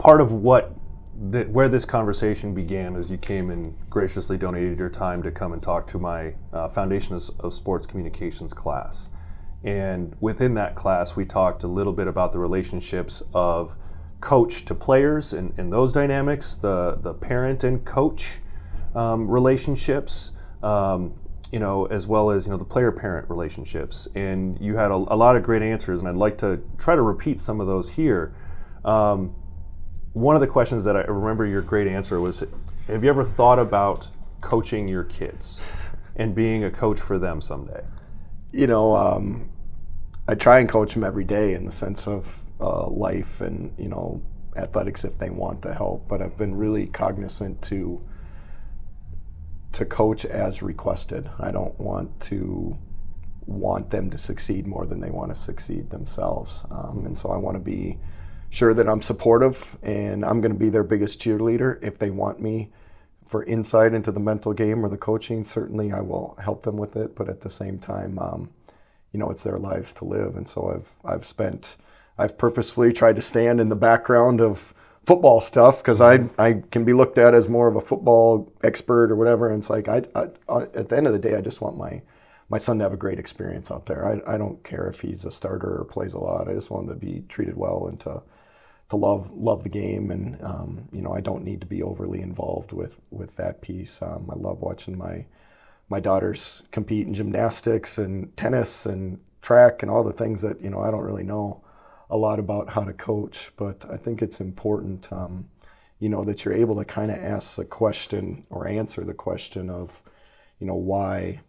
part of where this conversation began is you came and graciously donated your time to come and talk to my Foundation of Sports Communications class. And within that class, we talked a little bit about the relationships of coach to players and those dynamics, the parent and coach relationships, as well as the player-parent relationships. And you had a lot of great answers, and I'd like to try to repeat some of those here. One of the questions that I remember your great answer was, have you ever thought about coaching your kids and being a coach for them someday? I try and coach them every day in the sense of life and, athletics if they want the help. But I've been really cognizant to coach as requested. I don't want them to succeed more than they want to succeed themselves. And so I want to be sure that I'm supportive, and I'm going to be their biggest cheerleader. If they want me for insight into the mental game or the coaching, certainly I will help them with it. But at the same time, it's their lives to live. And so I've purposefully tried to stand in the background of football stuff because I can be looked at as more of a football expert or whatever. And it's like, at the end of the day, I just want my son to have a great experience out there. I don't care if he's a starter or plays a lot. I just want him to be treated well and to love the game. And, I don't need to be overly involved with that piece. I love watching my daughters compete in gymnastics and tennis and track and all the things that, I don't really know a lot about how to coach, but I think it's important, that you're able to kind of ask the question or answer the question of, why,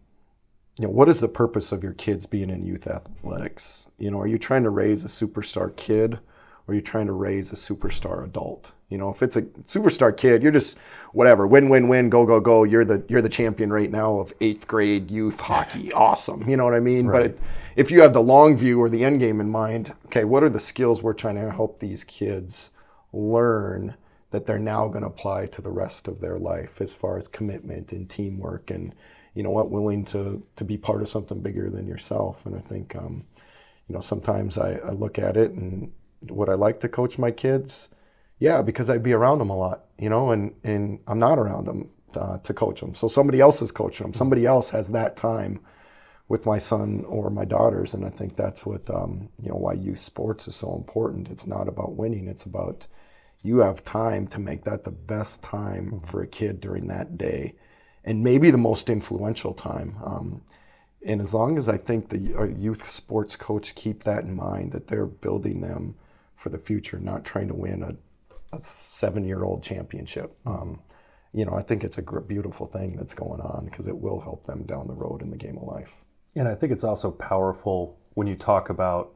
what is the purpose of your kids being in youth athletics? Are you trying to raise a superstar kid, or are you trying to raise a superstar adult? If it's a superstar kid, you're just whatever, win, go. You're the champion right now of 8th grade youth hockey. Awesome. You know what I mean? Right. But if you have the long view or the end game in mind, okay, what are the skills we're trying to help these kids learn that they're now going to apply to the rest of their life as far as commitment and teamwork and, willing to be part of something bigger than yourself. And I think, sometimes I look at it and would I like to coach my kids? Yeah, because I'd be around them a lot, and I'm not around them to coach them. So somebody else is coaching them. Somebody else has that time with my son or my daughters. And I think that's what, why youth sports is so important. It's not about winning. It's about you have time to make that the best time for a kid during that day and maybe the most influential time. And as long as I think the youth sports coach keep that in mind, that they're building them for the future, not trying to win a 7-year-old championship. I think it's a beautiful thing that's going on because it will help them down the road in the game of life. And I think it's also powerful when you talk about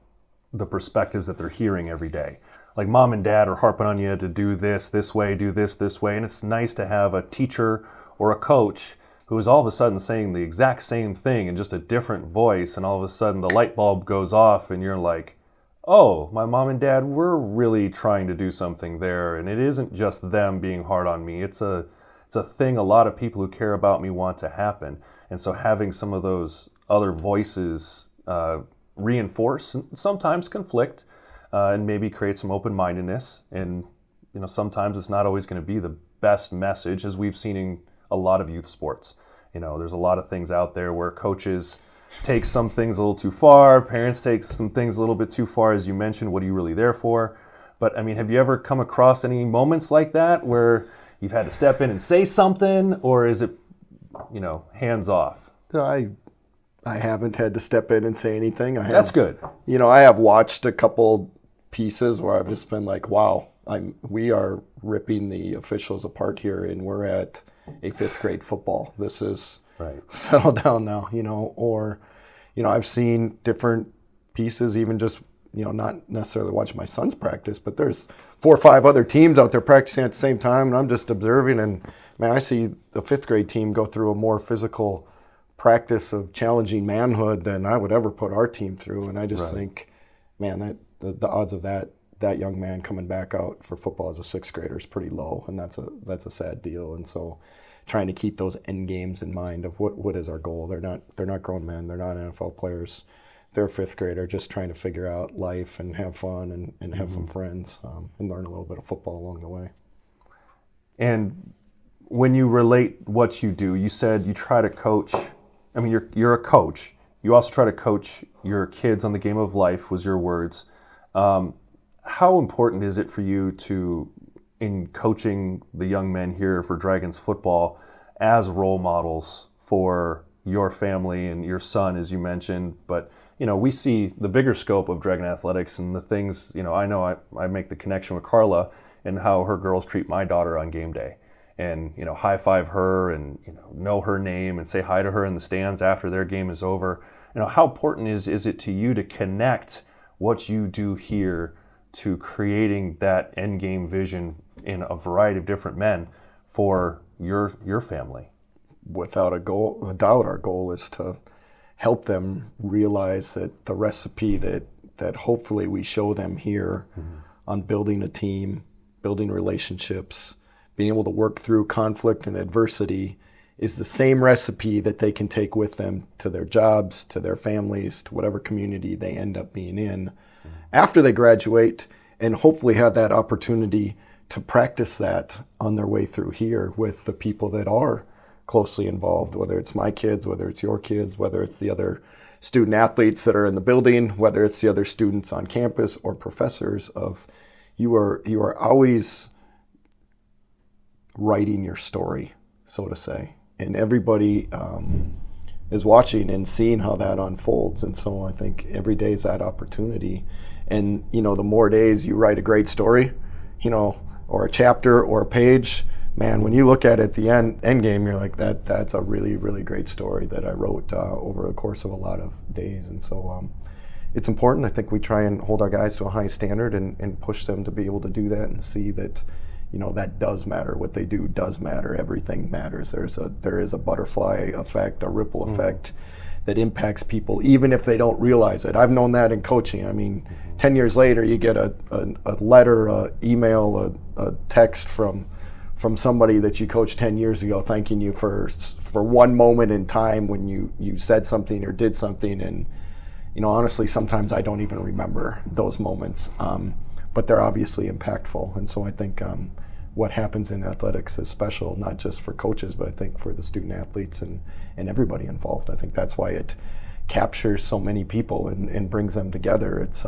the perspectives that they're hearing every day. Like mom and dad are harping on you to do this way, do this way. And it's nice to have a teacher or a coach who is all of a sudden saying the exact same thing in just a different voice. And all of a sudden the light bulb goes off and you're like, oh, my mom and dad were really trying to do something there. And it isn't just them being hard on me. It's a thing a lot of people who care about me want to happen. And so having some of those other voices reinforce, and sometimes conflict, and maybe create some open-mindedness. And sometimes it's not always going to be the best message, as we've seen in a lot of youth sports. There's a lot of things out there where coaches take some things a little too far, parents take some things a little bit too far, as you mentioned. What are you really there for? But have you ever come across any moments like that where you've had to step in and say something, or is it, hands off? I haven't had to step in and say anything. That's good. I have watched a couple pieces where I've just been like, wow, we are ripping the officials apart here, and we're at a 5th grade football. This is right. Settle down now, or, I've seen different pieces, even just, not necessarily watch my son's practice, but there's 4 or 5 other teams out there practicing at the same time, and I'm just observing, and man, I see the 5th grade team go through a more physical practice of challenging manhood than I would ever put our team through. And I just think, man, that the odds of that young man coming back out for football as a 6th grader is pretty low, and that's a sad deal. And so trying to keep those end games in mind of what is our goal. They're not grown men, they're not NFL players. they're a fifth grader just trying to figure out life and have fun and have some friends and learn a little bit of football along the way. And when you relate what you do, you said you try to coach. I mean, you're a coach. You also try to coach your kids on the game of life, was your words. How important is it for you to, in coaching the young men here for Dragons football, as role models for your family and your son, as you mentioned? But, we see the bigger scope of Dragon athletics and the things, I make the connection with Carla and how her girls treat my daughter on game day. And, high five her and, know her name and say hi to her in the stands after their game is over. How important is it to you to connect what you do here to creating that end game vision in a variety of different men for your family? Without a doubt, our goal is to help them realize that the recipe that hopefully we show them here on building a team, building relationships, being able to work through conflict and adversity is the same recipe that they can take with them to their jobs, to their families, to whatever community they end up being in after they graduate, and hopefully have that opportunity to practice that on their way through here with the people that are closely involved, whether it's my kids, whether it's your kids, whether it's the other student athletes that are in the building, whether it's the other students on campus or professors. You are always writing your story, so to say, and everybody is watching and seeing how that unfolds. And so I think every day is that opportunity. And the more days you write a great story, or a chapter or a page, man, when you look at it at the end game, you're like, that's a really, really great story that I wrote over the course of a lot of days. And so it's important. I think we try and hold our guys to a high standard and push them to be able to do that and see that that does matter. What they do does matter. Everything matters. There is a butterfly effect, a ripple effect that impacts people, even if they don't realize it. I've known that in coaching. I mean, 10 years later, you get a letter, a email, a text from somebody that you coached 10 years ago thanking you for one moment in time when you said something or did something. And, honestly, sometimes I don't even remember those moments. But they're obviously impactful. And so I think what happens in athletics is special, not just for coaches, but I think for the student athletes and everybody involved. I think that's why it captures so many people and brings them together. It's,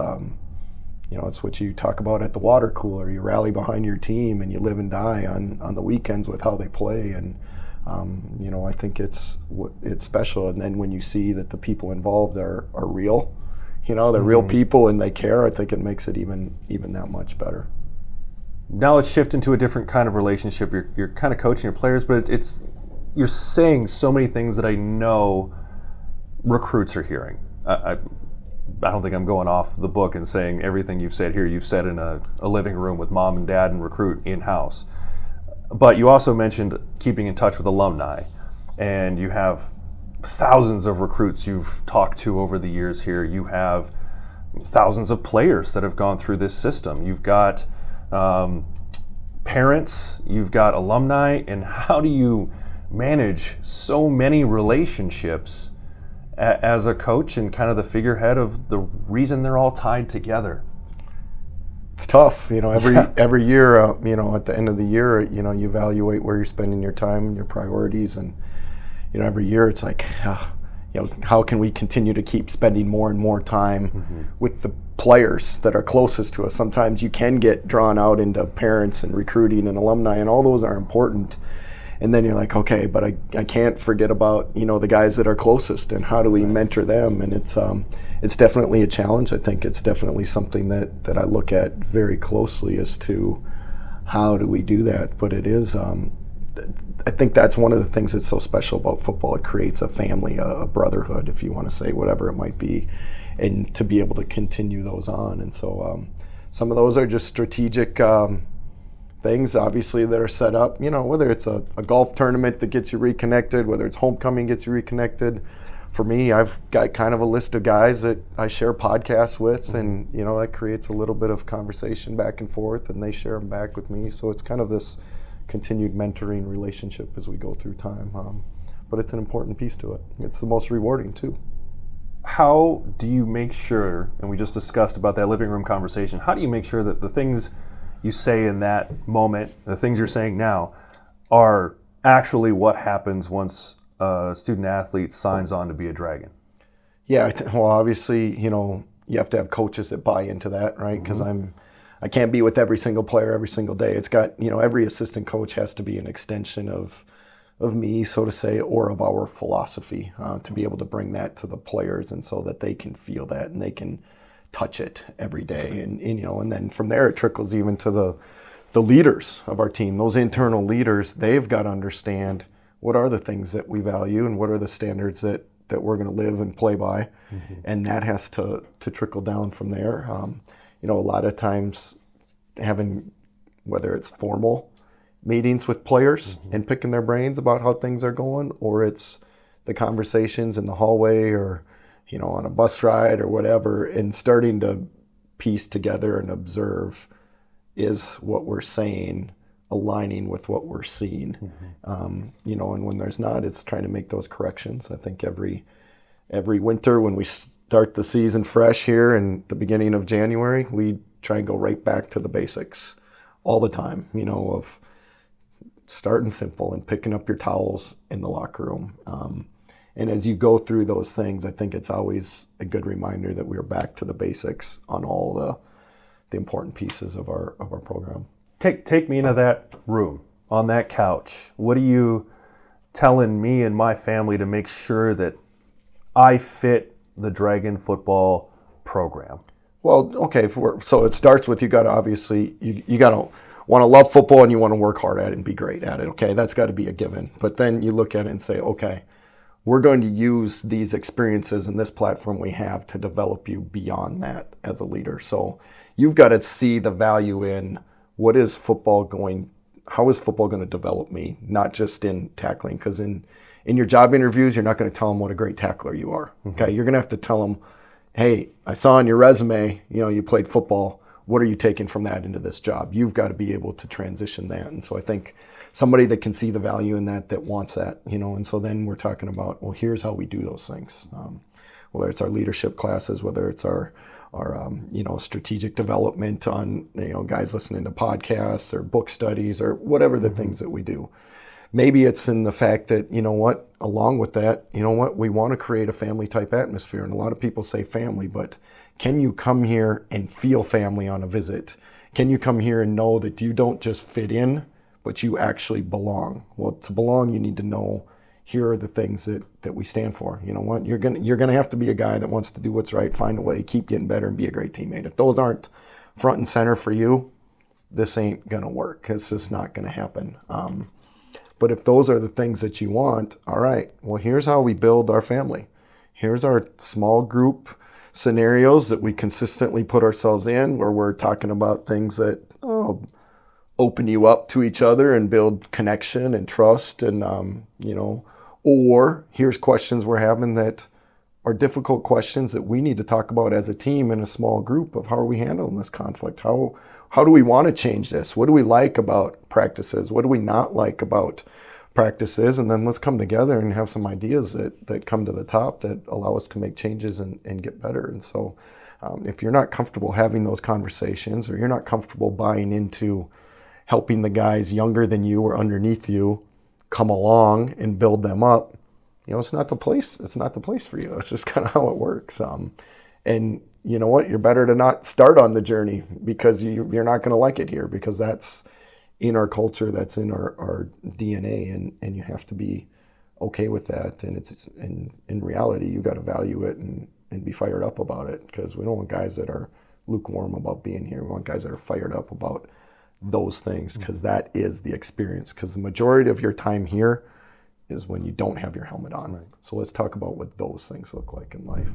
it's what you talk about at the water cooler. You rally behind your team and you live and die on the weekends with how they play. And, I think it's special. And then when you see that the people involved are real, they're real people and they care, I think it makes it even that much better. Now let's shift into a different kind of relationship. You're kind of coaching your players, but you're saying so many things that I know recruits are hearing. I don't think I'm going off the book and saying everything you've said here, you've said in a living room with mom and dad and recruit in-house. But you also mentioned keeping in touch with alumni, and you have thousands of recruits you've talked to over the years here. You have thousands of players that have gone through this system. You've got parents, you've got alumni, and how do you manage so many relationships as a coach and kind of the figurehead of the reason they're all tied together? It's tough, every year, at the end of the year, you evaluate where you're spending your time and your priorities, and every year it's like, how can we continue to keep spending more and more time with the players that are closest to us? Sometimes you can get drawn out into parents and recruiting and alumni, and all those are important. And then you're like, okay, but I can't forget about, the guys that are closest, and how do we mentor them? And it's definitely a challenge. I think it's definitely something that I look at very closely as to how do we do that. But it is, I think that's one of the things that's so special about football. It creates a family, a brotherhood, if you want to say, whatever it might be, and to be able to continue those on. And so some of those are just strategic things, obviously, that are set up, whether it's a golf tournament that gets you reconnected, whether it's homecoming gets you reconnected. For me, I've got kind of a list of guys that I share podcasts with, and, that creates a little bit of conversation back and forth, and they share them back with me. So it's kind of this continued mentoring relationship as we go through time. But it's an important piece to it. It's the most rewarding, too. how do you make sure, and we just discussed about that living room conversation, how do you make sure that the things you say in that moment, the things you're saying now, are actually what happens once a student athlete signs on to be a Dragon? Yeah, well, obviously, you have to have coaches that buy into that, right? Because I can't be with every single player every single day. It's got, every assistant coach has to be an extension of me, so to say, or of our philosophy, to be able to bring that to the players, and so that they can feel that and they can touch it every day. And then from there it trickles even to the leaders of our team. Those internal leaders, they've got to understand what are the things that we value and what are the standards that we're going to live and play by. And that has to trickle down from there. A lot of times having, whether it's formal meetings with players and picking their brains about how things are going, or it's the conversations in the hallway or, on a bus ride or whatever, and starting to piece together and observe, is what we're saying aligning with what we're seeing? And when there's not, it's trying to make those corrections. I think every winter when we start the season fresh here in the beginning of January, we try and go right back to the basics all the time, of starting simple and picking up your towels in the locker room. And as you go through those things, I think it's always a good reminder that we're back to the basics on all the important pieces of our program. Take me into that room, on that couch. What are you telling me and my family to make sure that I fit the Dragon football program? Well, okay, so it starts with, you got to obviously, you got to want to love football and you want to work hard at it and be great at it. Okay, that's got to be a given. But then you look at it and say, okay, we're going to use these experiences and this platform we have to develop you beyond that as a leader. So you've got to see the value in how is football going to develop me, not just in tackling. Because in your job interviews, you're not going to tell them what a great tackler you are. Okay, you're going to have to tell them, hey, I saw on your resume, you played football. What are you taking from that into this job? You've got to be able to transition that. And so I think somebody that can see the value in that wants that, and so then we're talking about, well, here's how we do those things. Whether it's our leadership classes, whether it's our strategic development on, guys listening to podcasts or book studies or whatever the things that we do. Maybe it's in the fact that, along with that, we want to create a family type atmosphere. And a lot of people say family, but can you come here and feel family on a visit? Can you come here and know that you don't just fit in, but you actually belong? Well, to belong, you need to know, here are the things that we stand for. You know what? You're gonna have to be a guy that wants to do what's right, find a way, keep getting better, and be a great teammate. If those aren't front and center for you, this ain't gonna work. It's just not gonna happen. But if those are the things that you want, all right, well, here's how we build our family. Here's our small group scenarios that we consistently put ourselves in, where we're talking about things that open you up to each other and build connection and trust, and or here's questions we're having that are difficult questions that we need to talk about as a team in a small group of how are we handling this conflict? How do we want to change this? What do we like about practices? What do we not like about practices? And then let's come together and have some ideas that come to the top that allow us to make changes and get better. And so if you're not comfortable having those conversations, or you're not comfortable buying into helping the guys younger than you or underneath you come along and build them up, it's not the place. It's not the place for you. It's just kind of how it works. And you know what? You're better to not start on the journey, because you're not going to like it here, because that's in our culture, that's in our DNA, and you have to be okay with that. And it's in reality, you got to value it and be fired up about it, because we don't want guys that are lukewarm about being here. We want guys that are fired up about those things, because that is the experience. Because the majority of your time here is when you don't have your helmet on. Right. So let's talk about what those things look like in life.